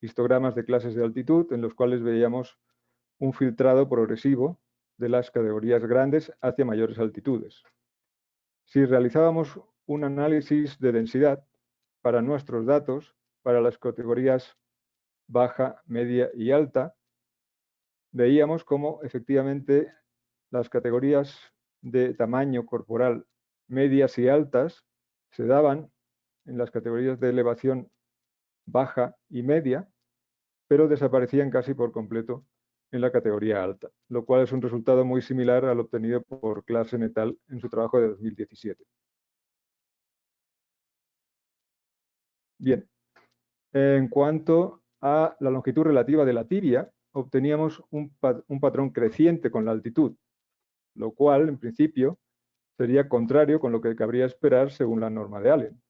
histogramas de clases de altitud en los cuales veíamos un filtrado progresivo de las categorías grandes hacia mayores altitudes. Si realizábamos un análisis de densidad, para nuestros datos, para las categorías baja, media y alta, veíamos cómo efectivamente las categorías de tamaño corporal medias y altas se daban en las categorías de elevación baja y media, pero desaparecían casi por completo en la categoría alta, lo cual es un resultado muy similar al obtenido por Claassen et al. En su trabajo de 2017. Bien, en cuanto a la longitud relativa de la tibia, obteníamos un patrón creciente con la altitud, lo cual, en principio, sería contrario con lo que cabría esperar según la norma de Allen.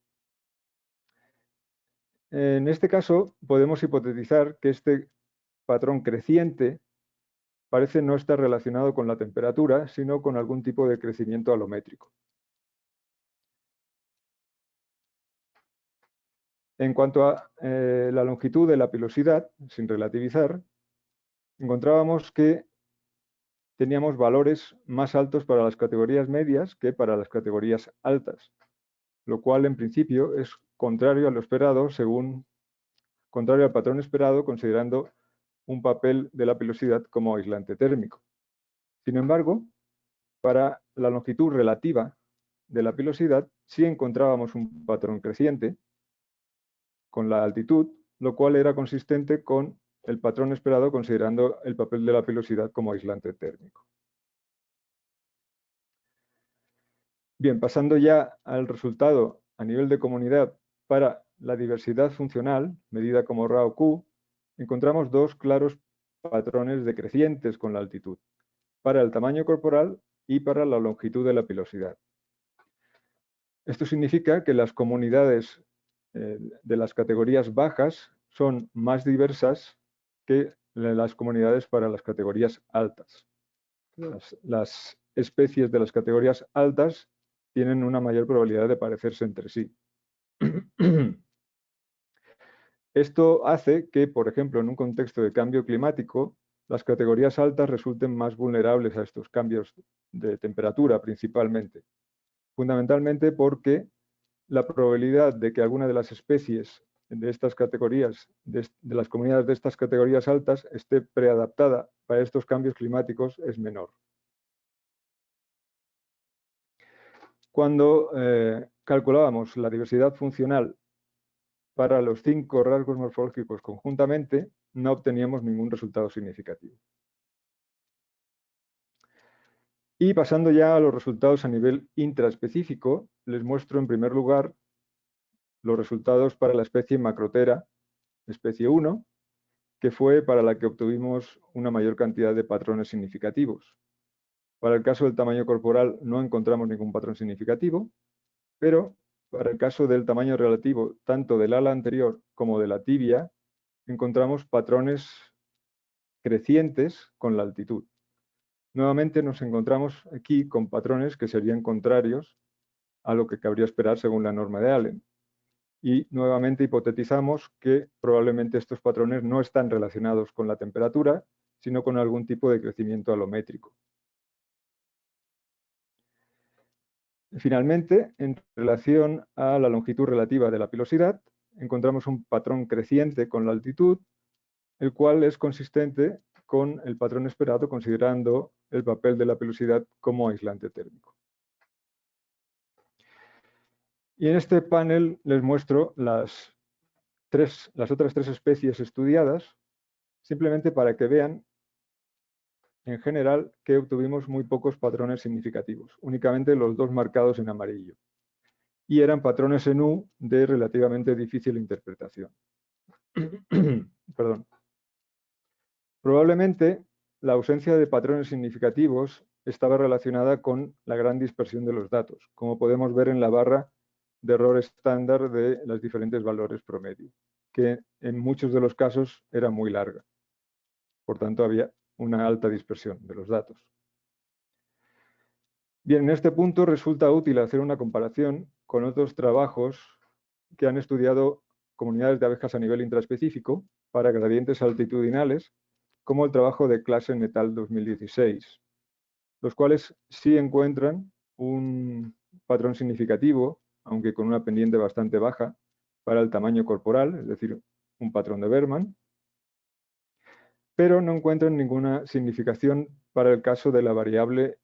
En este caso, podemos hipotetizar que este patrón creciente parece no estar relacionado con la temperatura, sino con algún tipo de crecimiento alométrico. En cuanto a la longitud de la pilosidad, sin relativizar, encontrábamos que teníamos valores más altos para las categorías medias que para las categorías altas, lo cual en principio es contrario a lo esperado, contrario al patrón esperado, considerando un papel de la pilosidad como aislante térmico. Sin embargo, para la longitud relativa de la pilosidad sí encontrábamos un patrón creciente con la altitud, lo cual era consistente con el patrón esperado considerando el papel de la pilosidad como aislante térmico. Bien, pasando ya al resultado a nivel de comunidad para la diversidad funcional, medida como RAO-Q, encontramos dos claros patrones decrecientes con la altitud, para el tamaño corporal y para la longitud de la pilosidad. Esto significa que las comunidades de las categorías bajas son más diversas que las comunidades para las categorías altas. Las especies de las categorías altas tienen una mayor probabilidad de parecerse entre sí. Esto hace que, por ejemplo, en un contexto de cambio climático, las categorías altas resulten más vulnerables a estos cambios de temperatura principalmente. Fundamentalmente porque la probabilidad de que alguna de las especies de estas categorías, de las comunidades de estas categorías altas, esté preadaptada para estos cambios climáticos es menor. Cuando calculábamos la diversidad funcional para los 5 rasgos morfológicos conjuntamente, no obteníamos ningún resultado significativo. Y pasando ya a los resultados a nivel intraespecífico, les muestro en primer lugar los resultados para la especie Macrotera, especie 1, que fue para la que obtuvimos una mayor cantidad de patrones significativos. Para el caso del tamaño corporal no encontramos ningún patrón significativo, pero para el caso del tamaño relativo tanto del ala anterior como de la tibia, encontramos patrones crecientes con la altitud. Nuevamente nos encontramos aquí con patrones que serían contrarios a lo que cabría esperar según la norma de Allen. Y nuevamente hipotetizamos que probablemente estos patrones no están relacionados con la temperatura, sino con algún tipo de crecimiento alométrico. Finalmente, en relación a la longitud relativa de la pilosidad, encontramos un patrón creciente con la altitud, el cual es consistente con el patrón esperado considerando el papel de la pilosidad como aislante térmico. Y en este panel les muestro las otras 3 especies estudiadas, simplemente para que vean en general que obtuvimos muy pocos patrones significativos, únicamente los 2 marcados en amarillo. Y eran patrones en U de relativamente difícil interpretación. Perdón. Probablemente la ausencia de patrones significativos estaba relacionada con la gran dispersión de los datos, como podemos ver en la barra de error estándar de los diferentes valores promedio, que en muchos de los casos era muy larga. Por tanto, había una alta dispersión de los datos. Bien, en este punto resulta útil hacer una comparación con otros trabajos que han estudiado comunidades de abejas a nivel intraespecífico para gradientes altitudinales, como el trabajo de Claassen et al. 2016, los cuales sí encuentran un patrón significativo, aunque con una pendiente bastante baja, para el tamaño corporal, es decir, un patrón de Berman, pero no encuentran ninguna significación para el caso de la variable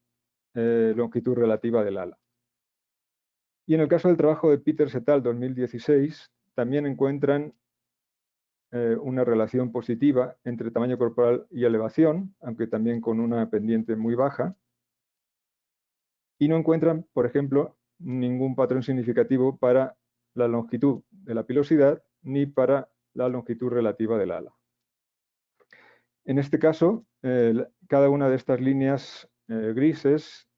longitud relativa del ala. Y en el caso del trabajo de Peters et al. 2016, también encuentran una relación positiva entre tamaño corporal y elevación, aunque también con una pendiente muy baja, y no encuentran, por ejemplo, ningún patrón significativo para la longitud de la pilosidad ni para la longitud relativa del ala. En este caso, cada una de estas líneas grises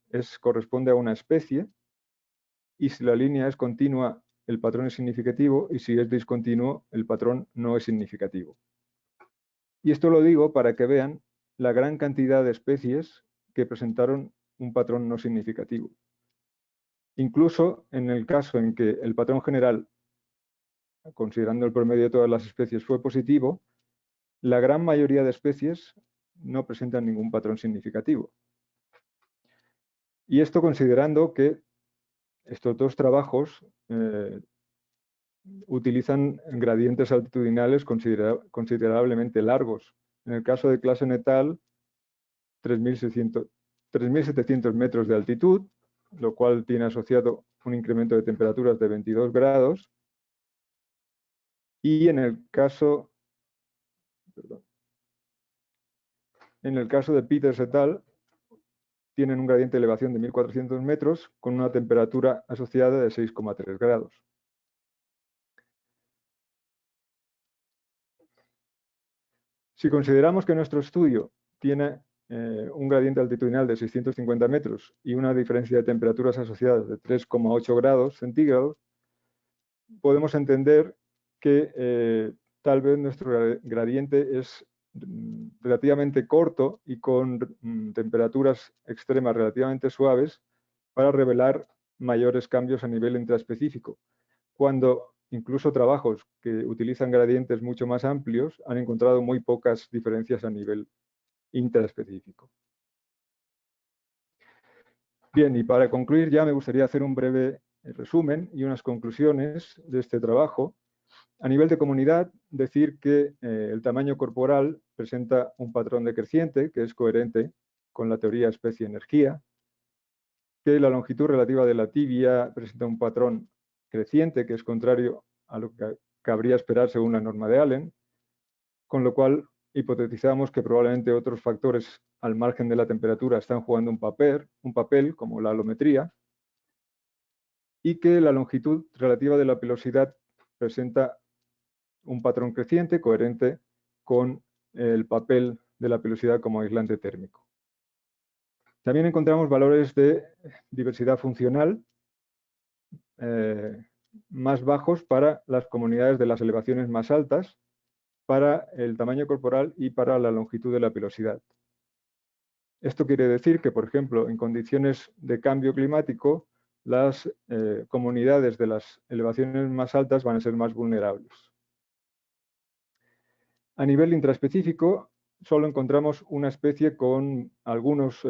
corresponde a una especie, y si la línea es continua, el patrón es significativo, y si es discontinuo, el patrón no es significativo. Y esto lo digo para que vean la gran cantidad de especies que presentaron un patrón no significativo. Incluso en el caso en que el patrón general, considerando el promedio de todas las especies, fue positivo, la gran mayoría de especies no presentan ningún patrón significativo. Y esto considerando que estos dos trabajos utilizan gradientes altitudinales considerablemente largos. En el caso de Claassen et al., 3.700 metros de altitud, lo cual tiene asociado un incremento de temperaturas de 22 grados. Y en el caso de Peters et al., tienen un gradiente de elevación de 1.400 metros con una temperatura asociada de 6,3 grados. Si consideramos que nuestro estudio tiene un gradiente altitudinal de 650 metros y una diferencia de temperaturas asociadas de 3,8 grados centígrados, podemos entender que tal vez nuestro gradiente es relativamente corto y con temperaturas extremas relativamente suaves para revelar mayores cambios a nivel intraespecífico, cuando incluso trabajos que utilizan gradientes mucho más amplios han encontrado muy pocas diferencias a nivel intraespecífico. Bien, y para concluir ya me gustaría hacer un breve resumen y unas conclusiones de este trabajo. A nivel de comunidad, decir que el tamaño corporal presenta un patrón decreciente que es coherente con la teoría especie-energía, que la longitud relativa de la tibia presenta un patrón creciente que es contrario a lo que cabría esperar según la norma de Allen, con lo cual hipotetizamos que probablemente otros factores al margen de la temperatura están jugando un papel como la alometría, y que la longitud relativa de la pilosidad presenta un patrón creciente coherente con el papel de la pilosidad como aislante térmico. También encontramos valores de diversidad funcional más bajos para las comunidades de las elevaciones más altas, para el tamaño corporal y para la longitud de la pilosidad. Esto quiere decir que, por ejemplo, en condiciones de cambio climático, las comunidades de las elevaciones más altas van a ser más vulnerables. A nivel intraespecífico, solo encontramos una especie con algunos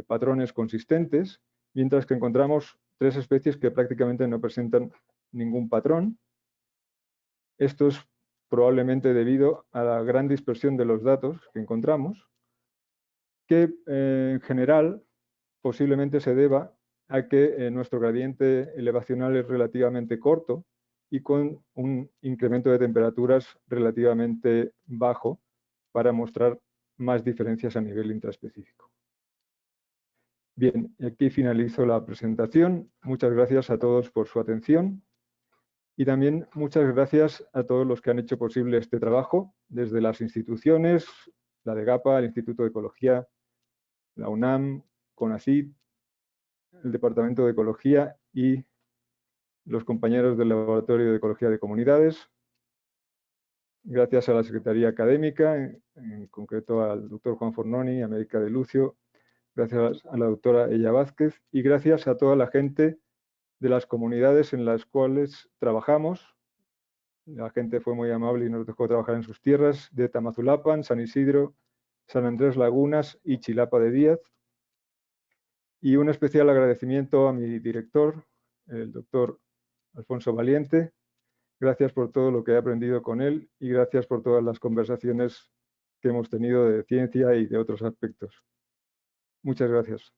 patrones consistentes, mientras que encontramos 3 especies que prácticamente no presentan ningún patrón. Esto es probablemente debido a la gran dispersión de los datos que encontramos, que en general posiblemente se deba a que nuestro gradiente elevacional es relativamente corto y con un incremento de temperaturas relativamente bajo para mostrar más diferencias a nivel intraespecífico. Bien, aquí finalizo la presentación. Muchas gracias a todos por su atención y también muchas gracias a todos los que han hecho posible este trabajo, desde las instituciones, la de GAPA, el Instituto de Ecología, la UNAM, CONACYT, el Departamento de Ecología y los compañeros del Laboratorio de Ecología de Comunidades. Gracias a la Secretaría Académica, en concreto al doctor Juan Fornoni, a América de Lucio, gracias a la doctora Ella Vázquez y gracias a toda la gente de las comunidades en las cuales trabajamos. La gente fue muy amable y nos dejó trabajar en sus tierras de Tamazulapan, San Isidro, San Andrés Lagunas y Chilapa de Díaz. Y un especial agradecimiento a mi director, el doctor Alfonso Valiente, Gracias por todo lo que he aprendido con él y gracias por todas las conversaciones que hemos tenido de ciencia y de otros aspectos. Muchas gracias.